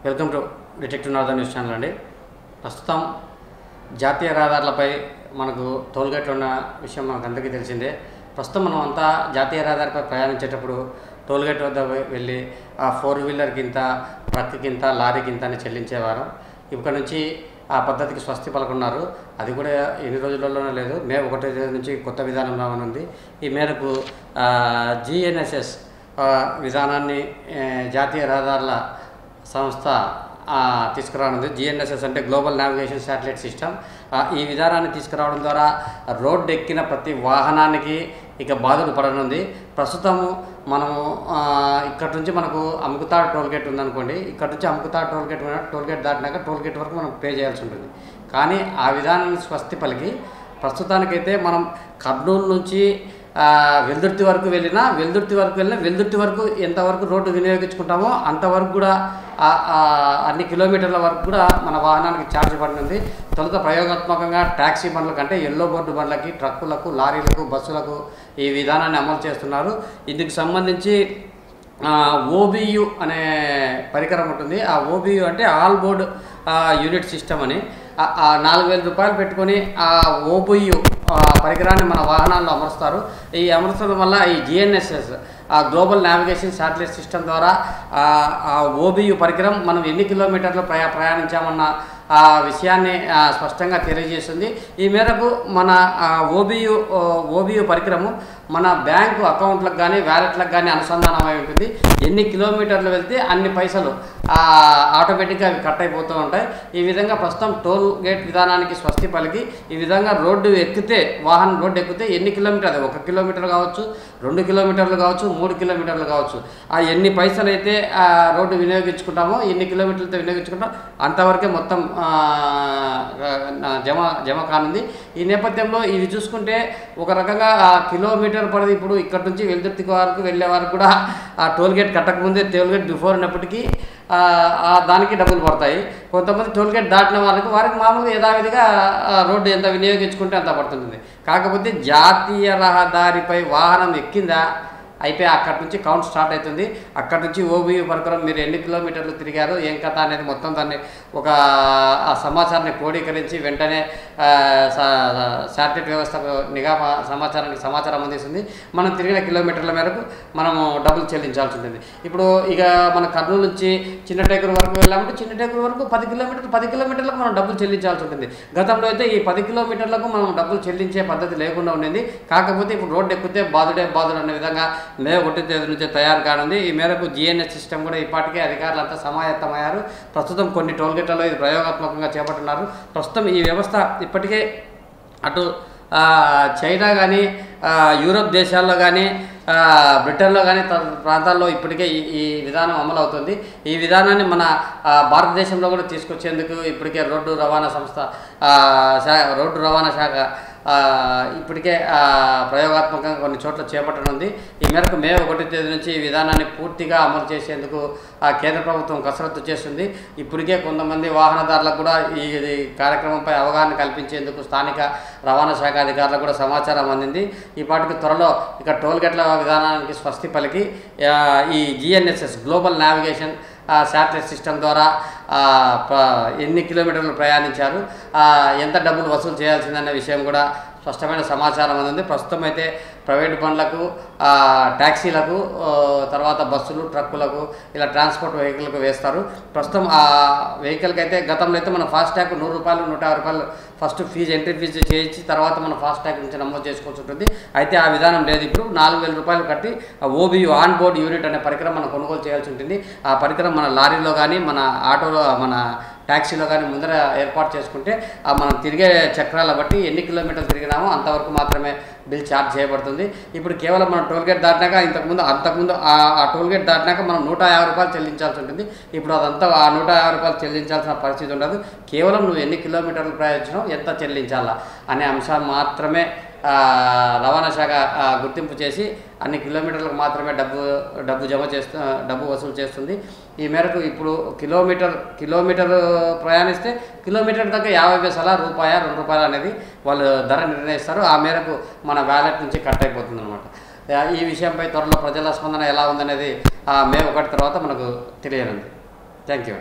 Welcome to detective northern news channel అండి. ప్రస్తుతం జాతీయ రహదారులపై మనకు టోల్గేట్లు ఉన్న విషయం మనకు అందరికీ తెలిసిందే. ప్రస్తుతం మనం అంతా జాతీయ రహదారిపై ప్రయాణించేటప్పుడు టోల్గేట్ వద్ద వెళ్ళి ఆ 4 వీలర్కి ఇంత, ట్రక్కి ఇంత, లారీకి ఇంత అని చెల్లించేవారు. ఇక్కడ నుంచి ఆ పద్ధతికి స్వస్తి పలుకున్నారు. అది కూడా ఎన్ని రోజులలోనే లేదు, మే 1 నుంచి కొత్త విధానం రానుంది. ఈ మేరకు GNSS విధానాన్ని జాతీయ రహదారుల సంస్థ తీసుకురానుంది. GNSS అంటే గ్లోబల్ నావిగేషన్ శాటిలైట్ సిస్టమ్. ఈ విధానాన్ని తీసుకురావడం ద్వారా రోడ్డు ఎక్కిన ప్రతి వాహనానికి ఇక బాధలు పడనుంది. ప్రస్తుతము మనము ఇక్కడ నుంచి మనకు అముకుతాడు టోల్గేట్ ఉందనుకోండి, ఇక్కడ నుంచి అముకుతాడు టోల్గేట్ దాటినాక టోల్గేట్ వరకు మనం పే చేయాల్సి ఉంటుంది. కానీ ఆ విధానాన్ని స్వస్తి పలికి ప్రస్తుతానికైతే మనం కర్నూలు నుంచి వెల్దుర్తి వరకు వెళ్ళినా, వెల్దుర్తి వరకు ఎంతవరకు రోడ్డు వినియోగించుకుంటామో అంతవరకు కూడా అన్ని కిలోమీటర్ల వరకు కూడా మన వాహనానికి ఛార్జ్ పడినది. తొలుత ప్రయోగాత్మకంగా ట్యాక్సీ బండ్ల కంటే ఎల్లో బోర్డు బండ్లకి, ట్రక్కులకు, లారీలకు, బస్సులకు ఈ విధానాన్ని అమలు చేస్తున్నారు. ఇందుకు సంబంధించి OBU అనే పరికరం ఉంటుంది. ఆ OBU అంటే ఆల్ బోర్డ్ యూనిట్ సిస్టమ్ అని. 4,000 రూపాయలు పెట్టుకొని ఆ OBU పరికరాన్ని మన వాహనాల్లో అమరుస్తారు. ఈ అమర్చడం వల్ల ఈ GNSS global navigation satellite system ద్వారా OBU పరికరం మనం ఎన్ని కిలోమీటర్లు ప్రయాణించామన్న ఆ విషయాన్ని స్పష్టంగా తెలియజేస్తుంది. ఈ మేరకు మన OBU పరికరము మన బ్యాంకు అకౌంట్లకు కానీ, వ్యాలెట్లకు కానీ అనుసంధానమై ఉంటుంది. ఎన్ని కిలోమీటర్లు వెళ్తే అన్ని పైసలు ఆటోమేటిక్గా అవి కట్ అయిపోతూ ఉంటాయి. ఈ విధంగా ప్రస్తుతం టోల్ గేట్ విధానానికి స్వస్తి పలికి ఈ విధంగా వాహనం రోడ్డు ఎక్కితే ఎన్ని కిలోమీటర్లు, 1 కిలోమీటర్ కావచ్చు, 2 కిలోమీటర్లు కావచ్చు, 3 కిలోమీటర్లు కావచ్చు, ఎన్ని పైసలు అయితే రోడ్డు వినియోగించుకుంటామో, ఎన్ని కిలోమీటర్లతో వినియోగించుకుంటామో అంతవరకే మొత్తం జమ కానుంది. ఈ నేపథ్యంలో ఇది చూసుకుంటే ఒక రకంగా కిలోమీటర్ పరిధి ఇప్పుడు ఇక్కడ నుంచి వెల్దుర్తి వరకు వెళ్ళే వరకు కూడా ఆ టోల్గేట్ కట్టకముందే టోల్గేట్ బిఫోర్ ఉన్నప్పటికీ దానికి డబ్బులు పడతాయి. కొంతమంది టోల్గేట్ దాటిన వారికి మామూలుగా యథావిధిగా రోడ్డు ఎంత వినియోగించుకుంటే అంత పడుతుంది. కాకపోతే జాతీయ రహదారిపై వాహనం ఎక్కిందా అయిపోయి అక్కడి నుంచి కౌంట్ స్టార్ట్ అవుతుంది. అక్కడి నుంచి OBU పరికరం మీరు ఎన్ని కిలోమీటర్లు తిరిగారు, ఏం కథ అనేది మొత్తం దాన్ని ఒక సమాచారాన్ని క్రోడీకరించి వెంటనే శాటిలైట్ వ్యవస్థకు సమాచారం అందిస్తుంది. మనం తిరిగిన కిలోమీటర్ల మేరకు మనము డబ్బులు చెల్లించాల్సి ఉంటుంది. ఇప్పుడు ఇక మన కర్నూలు నుంచి చిన్నటేకూరు వరకు వెళ్ళామంటే చిన్నటేకూరు వరకు 10 కిలోమీటర్లకు మనం డబ్బులు చెల్లించాల్సి ఉంటుంది. గతంలో అయితే ఈ 10 కిలోమీటర్లకు మనం డబ్బులు చెల్లించే పద్ధతి లేకుండా ఉండేది. కాకపోతే ఇప్పుడు రోడ్డు ఎక్కితే బాధుడు అనే విధంగా మే 1 నుంచి తయారు కానుంది. ఈ మేరకు GNSS సిస్టమ్ కూడా ఇప్పటికే అధికారులంతా సమాయత్తమయ్యారు. ప్రస్తుతం కొన్ని టోల్గేట్లలో ఇది ప్రయోగాత్మకంగా చేపట్టున్నారు. ప్రస్తుతం ఈ వ్యవస్థ ఇప్పటికే అటు చైనా కానీ, యూరోప్ దేశాల్లో కానీ, బ్రిటన్లో కానీ ప్రాంతాల్లో ఇప్పటికే ఈ విధానం అమలు అవుతుంది. ఈ విధానాన్ని మన భారతదేశంలో కూడా తీసుకొచ్చేందుకు ఇప్పటికే రోడ్డు రవాణా శాఖ ఇప్పటికే ప్రయోగాత్మకంగా కొన్ని చోట్ల చేపట్టనుంది. ఈ మేరకు మే 1 నుంచి ఈ విధానాన్ని పూర్తిగా అమలు చేసేందుకు కేంద్ర ప్రభుత్వం కసరత్తు చేస్తుంది. ఇప్పటికే కొంతమంది వాహనదారులకు కూడా ఈ కార్యక్రమంపై అవగాహన కల్పించేందుకు స్థానిక రవాణా శాఖ అధికారులకు కూడా సమాచారం అందింది. ఈపాటికి త్వరలో ఇక టోల్గేట్ల విధానానికి స్వస్తి పలికి ఈ GNSS global navigation satellite system ద్వారా ఎన్ని కిలోమీటర్లు ప్రయాణించారు, ఎంత డబ్బులు వసూలు చేయాల్సిందనే విషయం కూడా స్పష్టమైన సమాచారం అందింది. ప్రస్తుతం అయితే ప్రైవేట్ బండ్లకు, ట్యాక్సీలకు, తర్వాత బస్సులు, ట్రక్కులకు, ఇలా ట్రాన్స్పోర్ట్ వెహికల్కు వేస్తారు. ప్రస్తుతం ఆ వెహికల్కి అయితే గతంలో అయితే మన ఫాస్టాగ్ 100 రూపాయలు, 150 రూపాయలు ఫస్ట్ ఎంట్రీ ఫీజు చేయించి తర్వాత మన ఫాస్టాగ్ నుంచి నమోదు చేసుకోవాల్సి ఉంటుంది. అయితే ఆ విధానం లేదు. ఇప్పుడు 4,000 రూపాయలు కట్టి OBU ఆన్ బోర్డ్ యూనిట్ అనే పరికరం మనం కొనుగోలు చేయాల్సి ఉంటుంది. ఆ పరికరం మన లారీలో కానీ, మన ఆటోలో, మన ట్యాక్సీలో కానీ ముందర ఏర్పాటు చేసుకుంటే మనం తిరిగే చక్రాల బట్టి ఎన్ని కిలోమీటర్లు తిరిగినామో అంతవరకు మాత్రమే బిల్ ఛార్జ్ చేయబడుతుంది. ఇప్పుడు కేవలం మనం టోల్గేట్ దాటినాక అంతకుముందు ఆ టోల్గేట్ దాటినాక మనం 150 రూపాయలు చెల్లించాల్సి ఉంటుంది. ఇప్పుడు అదంతా ఆ 150 రూపాయలు చెల్లించాల్సిన పరిస్థితి ఉండదు. కేవలం నువ్వు ఎన్ని కిలోమీటర్లు ప్రయాణించినావు, ఎంత చెల్లించాలా అనే అంశాన్ని మాత్రమే రవాణా శాఖ గుర్తింపు చేసి అన్ని కిలోమీటర్లకు మాత్రమే డబ్బు వసూలు చేస్తుంది. ఈ మేరకు ఇప్పుడు కిలోమీటర్ ప్రయాణిస్తే కిలోమీటర్ దాకా 50 పైసల, రూపాయ, 2 రూపాయలు అనేది వాళ్ళు ధర నిర్ణయిస్తారు. ఆ మేరకు మన వ్యాలెట్ నుంచి కట్ అయిపోతుంది అనమాట. ఈ విషయంపై త్వరలో ప్రజల స్పందన ఎలా ఉందనేది మే 1 తర్వాత మనకు తెలియనుంది. Thank you.